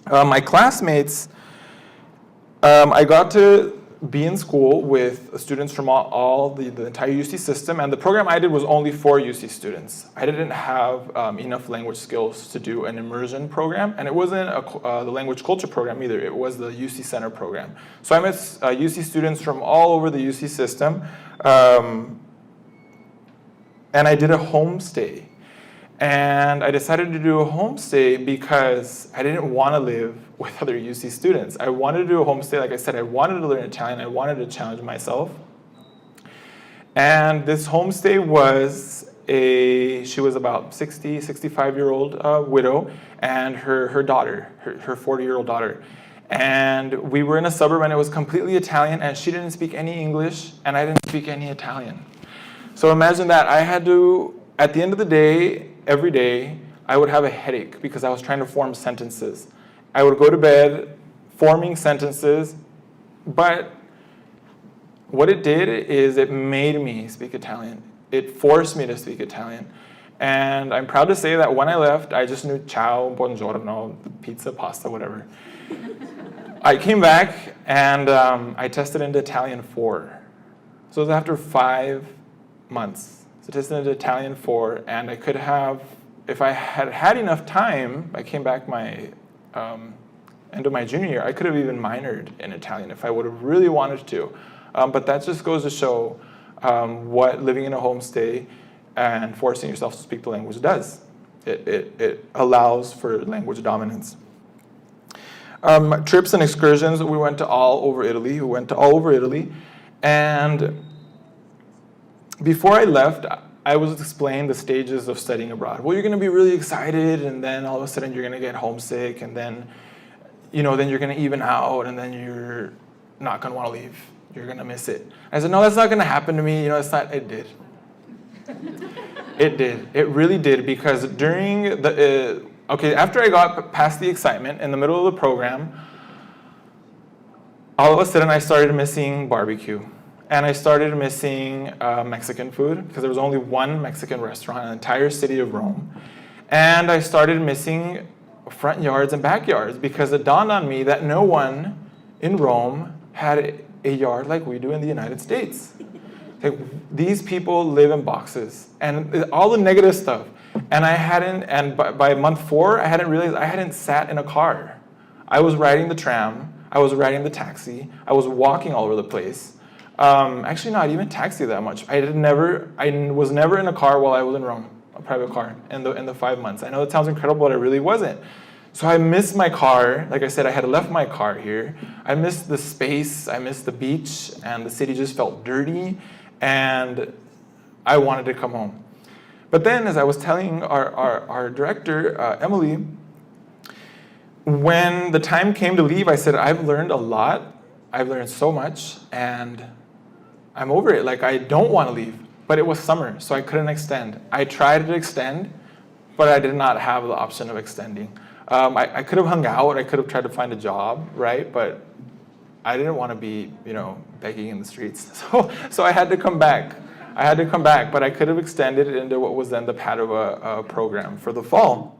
My classmates, I got to be in school with students from the entire UC system, and the program I did was only for UC students. I didn't have enough language skills to do an immersion program, and it wasn't the language culture program either. It was the UC Center program. So I met UC students from all over the UC system, and I did a homestay. And I decided to do a homestay because I didn't want to live with other UC students. I wanted to do a homestay. Like I said, I wanted to learn Italian. I wanted to challenge myself. And this homestay was she was about 60, 65-year-old widow and her daughter, her 40-year-old daughter. And we were in a suburb and it was completely Italian and she didn't speak any English and I didn't speak any Italian. So imagine that. I had to, at the end of the day, every day, I would have a headache because I was trying to form sentences. I would go to bed forming sentences, but what it did is it made me speak Italian. It forced me to speak Italian. And I'm proud to say that when I left, I just knew ciao, buongiorno, pizza, pasta, whatever. I came back and I tested into Italian 4. So it was after 5 months. So I tested into Italian 4, and I could have, if I had had enough time, I came back my end of my junior year, I could have even minored in Italian if I would have really wanted to. But that just goes to show what living in a homestay and forcing yourself to speak the language does. It allows for language dominance. Trips and excursions, we went to all over Italy. And before I left, I was explained the stages of studying abroad. Well, you're going to be really excited, and then all of a sudden you're going to get homesick, and then, then you're going to even out, and then you're not going to want to leave. You're going to miss it. I said, no, that's not going to happen to me. It's not. It did. It did. It really did, because during the after I got past the excitement in the middle of the program, all of a sudden I started missing barbecue. And I started missing Mexican food because there was only one Mexican restaurant in the entire city of Rome. And I started missing front yards and backyards because it dawned on me that no one in Rome had a yard like we do in the United States. Like, these people live in boxes and all the negative stuff. And by month 4, I hadn't realized I hadn't sat in a car. I was riding the tram, I was riding the taxi, I was walking all over the place. Actually, not even taxi that much. I was never in a car while I was in Rome, a private car, in the 5 months. I know it sounds incredible, but it really wasn't. So I missed my car. Like I said, I had left my car here. I missed the space, I missed the beach, and the city just felt dirty, and I wanted to come home. But then, as I was telling our director, Emily, when the time came to leave, I said, I've learned a lot. I've learned so much, and I'm over it. Like, I don't want to leave. But it was summer, so I couldn't extend. I tried to extend, but I did not have the option of extending. I could have hung out. I could have tried to find a job, right? But I didn't want to be, begging in the streets. So I had to come back. But I could have extended it into what was then the Padua program for the fall.